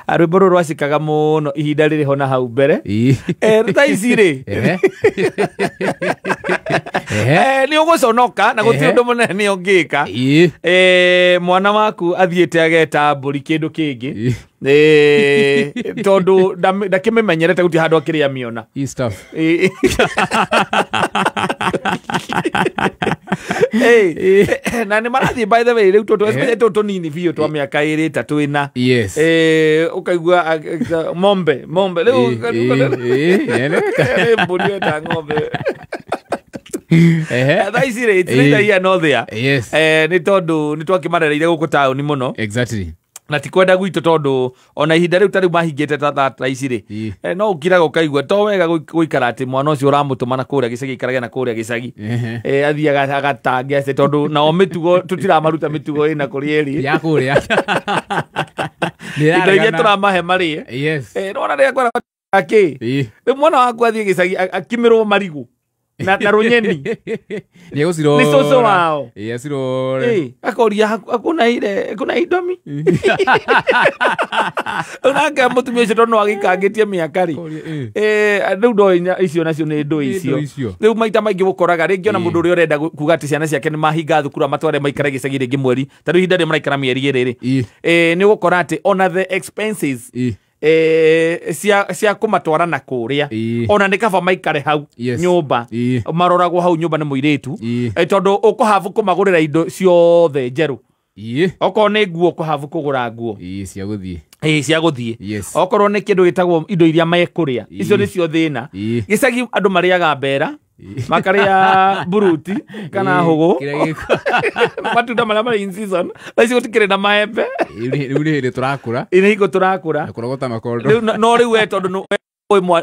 Arwimbo rũrũ rwacikaga mũno ihinda rĩrĩ ho na hau mbere. Tha ici rĩ nĩ ũgũconoka na gũtirĩ ũndũ mũnene nĩ ũngĩka. Mwana waku athiĩte ageta mbũri kĩndũ kĩngĩ tondũ ndakĩmĩmenyerete gũtirĩ handũ akĩrĩa mĩona. Na nĩ marathiĩ by the way rĩu tũtũ tũnini biũ twa mĩaka 2-3 ĩna. Ũkaigua mombe rĩu mbũri weta ng'ombe. Tha ici rĩ itirĩ no thĩa nĩ tondũ nĩ twakĩmarereire gũkũ taũni mũno. Na ti kwenda gwitũ tondũ ona ihinda rĩu tarĩu mahingĩte tha ici rĩ no ũkiraga ũkaigua to wega gũikara atĩ mwana ũcio ũramũtũma na kũrĩa gĩcagi ikarage na kũrĩa gĩcagi athiaga agatange tondũ nao mĩtugo tũtiramaruta mĩtugo ĩna kũrĩa ĩrĩ ya kũrĩa indo iria tũramahe marĩe. Nona rĩrĩa kwenda rĩu mwana waku athiĩ gĩcagi akimĩrwo marigũ na rũnyeni nĩ cũcũ wao akoria hakuna indomi nake mũtumia ũcio tondũ no agĩkangĩtie mĩaka rĩ rĩu ndoĩ icio nacio nĩ ndũ icio. Rĩu maita maingĩ gũkoraga rĩngĩ ona mũndũ ũrĩa ũrenda kuga atĩ ciana ciake nĩ mahinga thukuru matware maikare gĩcagi rĩngĩ mweri tarĩu ihinda rĩrĩ maraikara mĩeri 2 rĩ nĩ gũkora atĩ ona the expenses cia kũmatwara na kũrĩa ona nĩ kaba maikare hau nyũmba maroragwo hau nyũmba nĩ mũirĩtu tondũ ũkũhabu kũmagũrĩra indo ciothe njerũ. Okorwo nĩ nguo ũkũhabu kũgũra nguo cia gũthiĩ. Okorwo nĩ kĩndũ gĩtagwo indo iria mekũrĩa icio nĩcio thĩna. Gĩcagi andũ marĩaga mbera makarĩa buruti kana hũgũ matunda marĩa marĩ in season. Tha ici gũtikĩrĩ na maembe rĩu nĩ hĩndĩ tũrakũra no rĩu we tondũ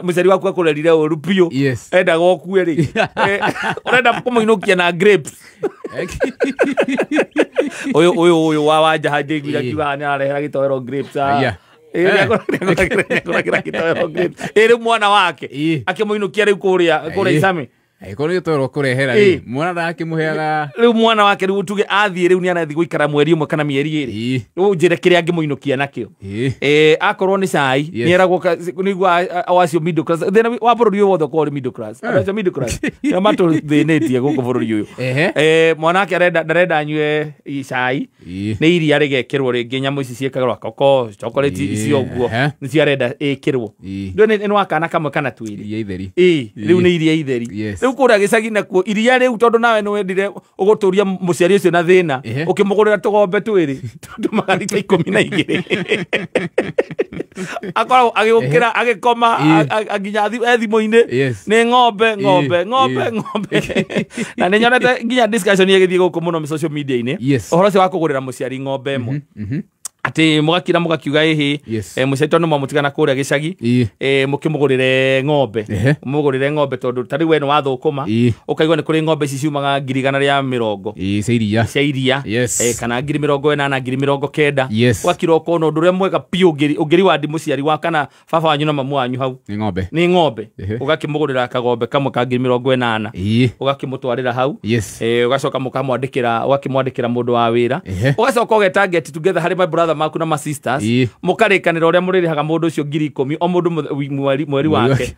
mũciari waku akũrerire ũru biũ endaga ũkue rĩ ũrenda kũmũinũkia na grapes. Ũyũ wa Wanjahanjĩ iguire akiuga nĩ ararehera gĩtoero grapes rĩu mwana wake akĩmũinũkia rĩu kũrĩa Icame Kono gĩtoro kũrehera rĩ mwana ndakĩmũheaga rĩu mwana wake rĩu tuge athiĩ rĩu nĩ arathi gũikara mweri 1 kana mĩeri 2 rĩu njĩre kĩrĩa angĩmũinũkia nakĩo akorwo nĩ cai nĩ eragwo nĩgua awacio middle class thĩna wa bũrũri ũyũ wothe ũkorwo middle class acio middle class nĩ matũthĩnĩtie gũkũ bũrũri ũyũ mwana wake ndarenda anyue cai nĩ iria rĩgekĩrwo rĩngĩ nyamũ ici ciĩkagĩrwo koko chocolate icio ũguo nĩ ciarenda ĩkĩrwo nĩ wakana kamwe kana twĩrĩ rĩu nĩ iria itheri kũrĩa gĩcagi nakuo iria rĩu tondũ nawe nĩ wendire ũgũtũria mũciari ũcio na thĩna ũkĩmũgũrĩra tũgombe twĩrĩ tondũ magarika 12 akorwo agĩũkĩra agĩkoma nginya thimũ-inĩ nĩ ng'ombe na nĩ nyonete nginya discussion ĩgĩthiĩ gũkũ mũno social media-inĩ ũhoro ũcio wa kũgũrĩra mũciari ng'ombe ĩmwe ati mugakira mugakiuga ihi mucaito no mamutigana kuria gicagi mukimugurire ng'ombe tondu tari we no wathukuma ukaigwa ni kuri ng'ombe ici ciumaga 120 cia iria kana 180 ugakira ukono undu ria mwega piu ugiri wa muciari wa kana baba wanyu na mamu wanyu hau ni ng'ombe ugakimugurira kagombe kamwe ka 180 ugakimutwarira hau ugacoka mukamwandikira mundu wa wira ugacoka ugeta target together hari my brother maku na ma sisters mukarĩkanĩra ũrĩa mũrĩrĩhaga mũndũ ũcio 10,000 o mũndũ mweri wake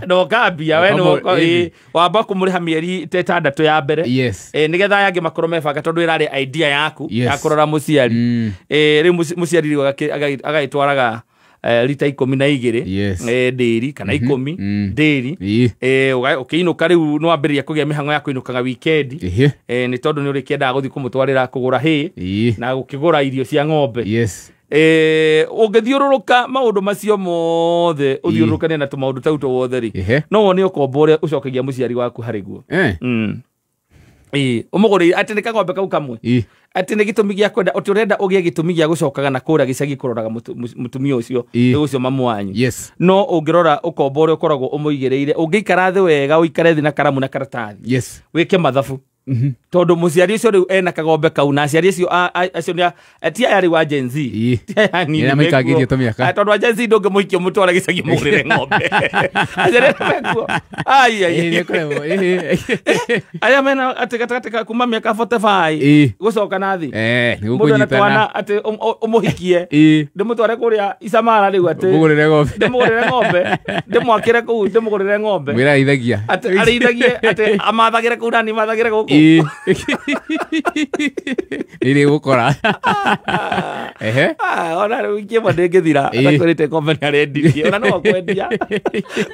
no kambia we no wamba kũmũrĩha mĩeri 6 ya mbere nĩgetha yangi makorwo mebanga tondũ ĩrarĩ idea yaku ya kũrora mũciari rĩu mũciari agagĩtwaraga lita 12 ndĩri kana 10 ndĩri ũkĩinũka rĩu no ambĩrĩria kũgĩa mĩhang'o ya kũinũkaga weekend nĩ tondũ nĩ ũrĩkĩendaga gũthiĩ kũmũtwarĩra kũgũra hay na gũkĩgũra irio cia ng'ombe ũngĩthiũrũrũka maũndũ macio mothe ũthiũrũrũkane na tũmaũndũ tau tuothe rĩ no wone ũkombo ũrĩa ũcokagia mũciari waku harĩ guo ũmũgũrĩire atĩ nĩ kagombe kau kamwe atĩ nĩ gĩtũmi gĩa kwenda ũtĩ ũrenda ũgĩe gĩtũmi gĩa gũcokaga na kũrĩa gĩcagi kũroraga mũtumia ũcio ũcio mamu wanyu no ũngĩrora ũkombo ũrĩa ũkoragwo ũmũigĩrĩire ũngĩikara thĩ wega ũikare thĩ na karamu na karatathi wĩke mathabu tondu muciari ucio riu ena kagombe kau na aciari acio acio ni ti ayari wa Gen Z ni maikagirie tumiaka tondu Gen Z ndungi muikio mutwara gicagi mugurire ng'ombe aciari mekuo aya mena ati gatagati kuma miaka 45 gucoka na thi ni gukunyitana ati umuhikie ndimutware kuria Isamara riu ati mugurire ng'ombe ndimwakire kuu ndimugurire ng'ombe mwira ithagia ati arithagie ati amathagire kuu nani mathagire guku iri gukora ona riu kiema ndingithira atakwirite ng'ombe ni arendirie ona no kwendia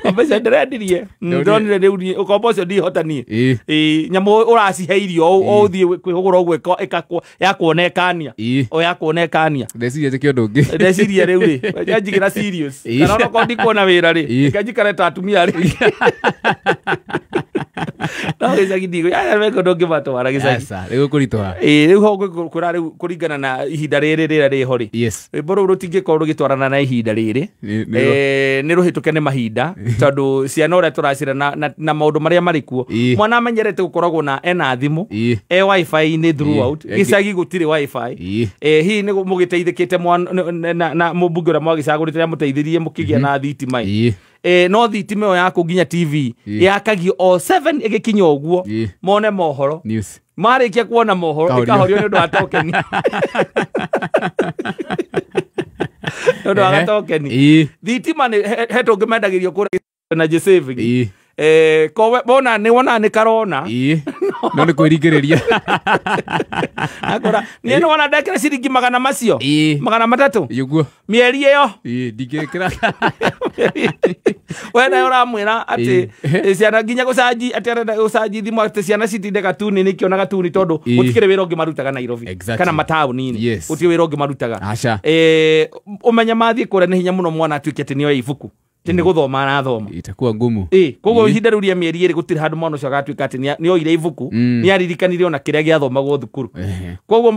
ng'ombe cia ndirendirie ndonire riu ukombo ucio ndihotanie nyamu uracihe irio o uthie kwihugura uguo yakuonekania o yakuonekania ndeciria ti kiondu ngi ndeciria riu ri njigira serious kana no kondi kuona wira ri ngajikare ta atumia ri no gicagi ndigo ya meko ndongi matwara gicagi riu kuritoha riu ho kura riu kuringana na ihinda riri rira riho ri mboro rutingikorwo rugitwarana na ihinda riri ni ruhituke ni mahinda tondu ciana uria turacira na maundu maria marikuo mwana amenyerete gukoragwo na ena thimu wifi ni throughout gicagi gutire wifi hihi ni mugiteithikite na mubunge uria mwagicagurite ya muteithirie mukigia na thitima no thitima yo yaku nginya TV yakagio o 7 igikinya uguo mone mohoro marikia kuona mohoro ikahorio ni undu wa tokeni ndu wa tokeni thitima ni heto ngimendagirio kura na saving kowe bona ni wona ni karona no ni kwiringiriria akora ni no wona ndekera ciringi 100 macio 300 yuguo mieri iyo ndingikira wena uramwira ati ciana nginya gucaji ati arenda gucaji thimu ati ciana citinde gatuni ni kiona gatuni tondu utikire wira ungi marutaga Nairobi kana matauni utikire wira ungi marutaga umenya mathie kure ni hinya muno mwana atuike ati niyo ibuku tini guthoma na thoma itakuwa ngumu koguo ihinda riu ria mieri iri gutiri handu mwana ucio agatuika ati ni oire ibuku ni aririkanirie ona kiria giathomagwo thukuru koguo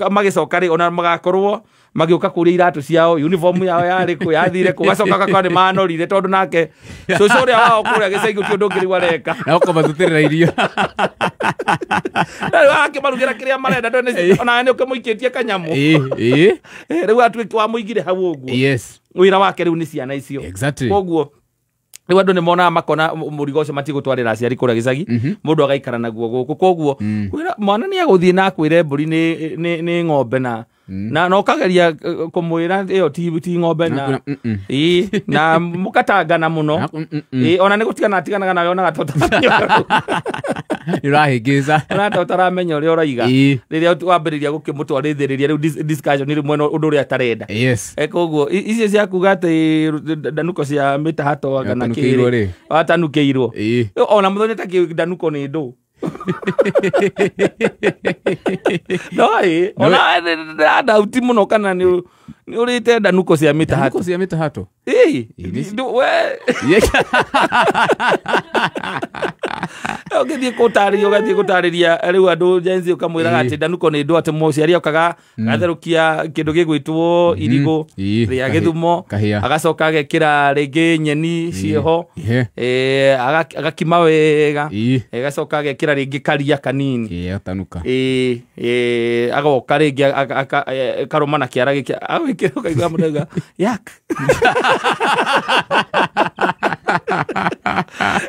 magicoka ri ona magakorwo magiuka kuria iratu ciao uniform yao yari ku yathire kugacoka kakwa ni manorire tondu nake cucu uria wao kuria gicagi uti undu ngiri wareka na ukamathutira irio akimarugira kiria marenda ndone ona ni ukimuikitie kanyamu riu atuiki wa muigire hau uguo wira wake riu ni ciana icio koguo riu andu ni monaga makona murigo ucio matigutwarira aciari kuria gicagi mundu agaikara naguo guku koguo mwana ni aguthie na akwire mburi ni ng'ombe na no kageria kumwira iyo ti ng'ombe na mukatangana muno ona ni gutigana atiganaga nayo na gatota irahingiza na utaramenya uria uraiga riria wambiriria gukimutwarithiriria riu discussion ni rimwe undu uria tarenda koguo icio cia kuga ati ndanuko cia mitahato kana kiri watanukiirwo ona muthoni ta ndanuko ni ndu ona dauti muno kana ni urite ndanuko cia mitahato ogithie gutariria riu andu jenzi ukamwira ati ndanuko ni ndu ati muciari okaga gatherukia kindu gigwitwo irigo ria githumo agacoka agekira ringi nyeni cieho agakima wega agacoka agekira ringi karia kanini atanuka agoka ringi karoma na kiara giki awikira ukaigua munega yak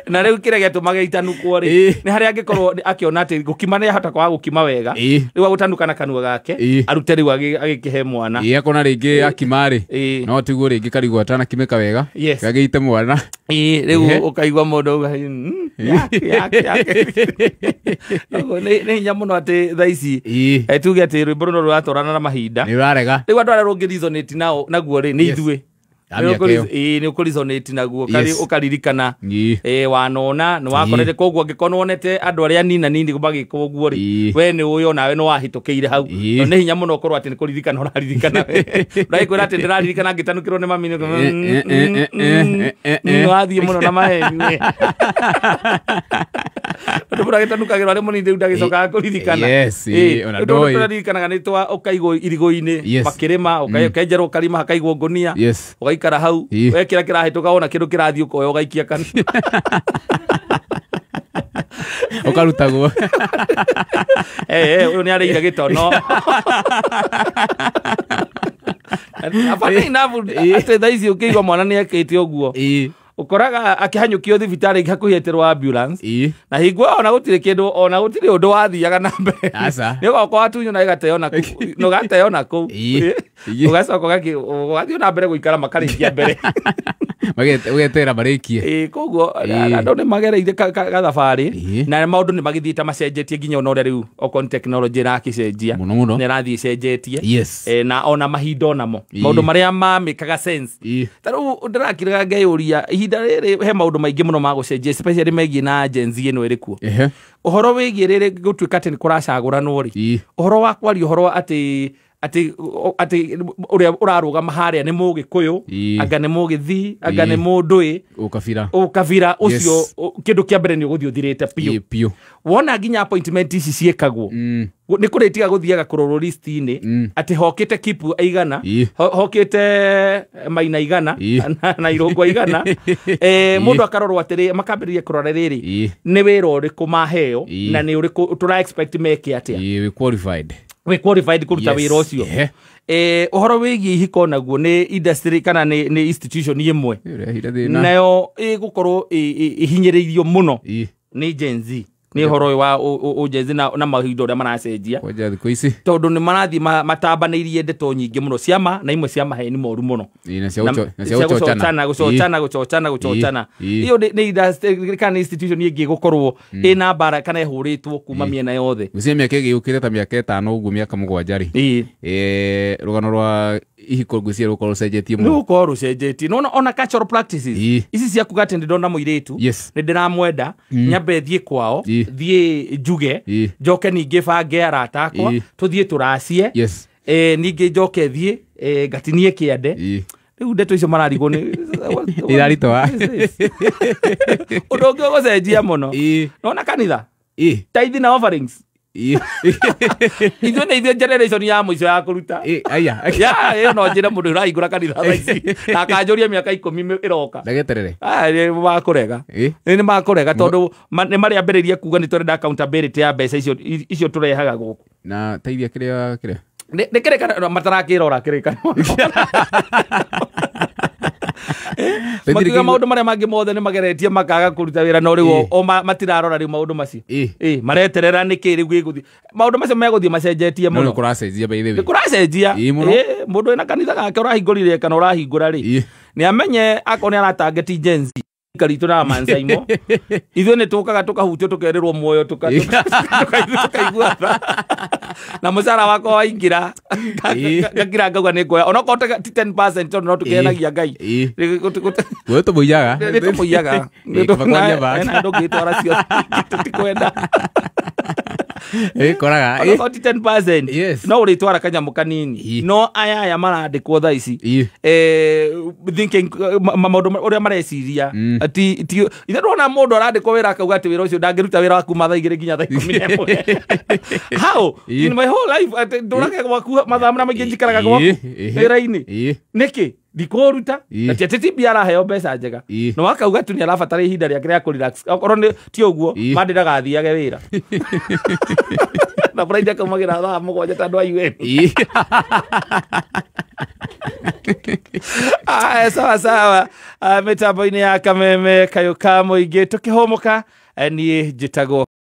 na riu kire gatumaga itanukwo ri ni haria angikorwo akiona ati gukima ni ahota kwa gukima wega riu agutanuka na kanua gake arute riu agikihe mwana akona ringi akimari no tiguo ringi karigwo atana kimeka wega gagiite mwana riu ukaigua mundu ni hinya muno ati thaici tuge ati rwimbo runo ruratwarana na mahinda ni urarega riu andu aria rungirizonate naguo ri ni ithue ni ukurizonate naguo ukaririkana wanona ni wakorete koguo angikorwo wonete andu aria nini magika uguo ri we ni uyo nawe no wahitukiire hau ni hinya muno ukorwo ati ni kuririkana uraririkana urakwira ati ndiraririkana ngitanukirwo ni mami ni wathie muno na maheni ndu muragitanukagirwo ari munini riu ndagicokaga kuririkana ona ndoi turaririkanaga ni twa ukaigwo irigo-ini makirima ukenjerwo karima hakaigwo ngunia ugaikara hau wekira kirahituka ona kindu kirathii ukoya ugaikia kana Ukarutagwo. Uyu ni areira gitono. Afanya inavu ate thaici ukigwa mwana ni akite uguo. Ukoraga akihanyukio thibitari gakuhieterwa ambulance. Na higwa ona gutire kindu ona gutire undu wathiaga na mbere. Asa. Ni goko atunyo na igateyona ku. No gateyona ku. Ugacoka gathi na mbere guikara makarikia mbere. Ugetera marikie. Koguo andu ni magereire gathabari na maundu ni magithiite macenjetie nginya ona riu okon technology na kicenjia. Ni rathi cenjetie. Na ona mahinda onamo. Maundu maria mamikaga sense. Taru ndirakiraga ngeyuria ihinda riri he maundu maingi muno magucenjia especially megie na Gen Z ino iri kuo. Uhoro wigie riri gutuika ati ni kuracagurano ri. Uhoro wa kwari uhoro ati uria urarugama haria ni Mugikuyu anga ni Mugithi anga ni Mundui ukavira ucio kindu kia mbere ni guthio thirite piu wona nginya appointment ici ciekagwo ni kuretiga guthiaga kurorwo list ini ati hokite Kipu aigana hokite Maina igana na Irungwa igana mundu akarorwo atiri makambiririe kurora riri ni wira uriku maheo na ni uriku tura expect meke atia we qualified kuruta wira ucio uhoro wigie ihiko naguo ni industry kana ni institution imwe nayo igukorwo ihinyiririo muno ni Gen Z ni uhoro wa Gen Z na mahinda uria maracenjia tondu ni marathi matambaneirie ndeto nyingi muno ciama na imwe cia maheni moru muno gucocana iyo ni industry kana institution ingi gukorwo ina bara kana ihuritwo kuma miena yothe gucia miaka igiyukite ta miaka 5 uguo miaka 7 rugano rwa ihiko gucia rukorwo cenjetie muno rukorwo rucenjetie no ona cultural practices ici cia kugate ndona muiretu ni ndiramwenda nyambe thie kwao thie njuge njoke ningi bange arata akwa tuthie turacie ningi njoke thie gatinie kiende riu ndeto icio mararigo ni iraritoa undu ungi gucenjia muno nona kanitha tithe na offerings ithuĩ nĩ ithuĩ generation ya mũico ya kũruta ĩyo no njĩre mũndũ ũrahingũra kanitha thaici na akanjũria mĩaka 10 ĩroka makũrega nĩ makũrega tondũ nĩ marĩa ambĩrĩrie kuga nĩ tũrenda accountability ya mbeca icio tũrehaga gũkũ na teithia kĩrĩa nĩ kĩrĩkanĩro matarakĩrora kĩrĩkanĩro makiuga maundu maria mangi mothe ni mageretie makaga kuruta wira no riu o matirarora riu maundu macio mareterera niki riu giguthi maundu macio meguthie macenjetie muno kuracenjia by the way kuracenjia mundu ena kanitha gake urahingurire kana urahingura ri ni amenye akoni aratangeti Gen Z karitu na mansaimo ithuĩ nĩ tukaga tukahutio tukererwo muoyo tukaigua na mucara wako waingira gakira ngauga nĩ ngoya ona kote 10% tondũ no tukenagia Ngai wewe tumuiyaga na ndũngĩtwara cio tutikwenda koraga 10% no ũrĩtwara kanyamu kanini no aya marandĩkwo thaa ici thinking maũndũ ũrĩa mareciria ati ithuona mũndũ arandĩkwo wĩra akauga atĩ wĩra ũcio ndangĩruta wĩra waku mathaa 2 nginya thaa 11 how in my whole life ndũrage gwaku mathaa marĩa maingĩ njikaraga gwaku wĩra-inĩ nĩkĩ ndikũruta ati atĩtibia araheo mbeca njega no wakauga tu nĩ arabatara ihinda rĩake rĩa kũrelax okorwo ti ũguo mandĩraga athiage wĩra na Friday kaumagira thaa 7 tandũ ayueni sawa mitambo-inĩ ya kameme kayũ ka mũingĩ tũkĩhũmũka niĩ njĩtagwo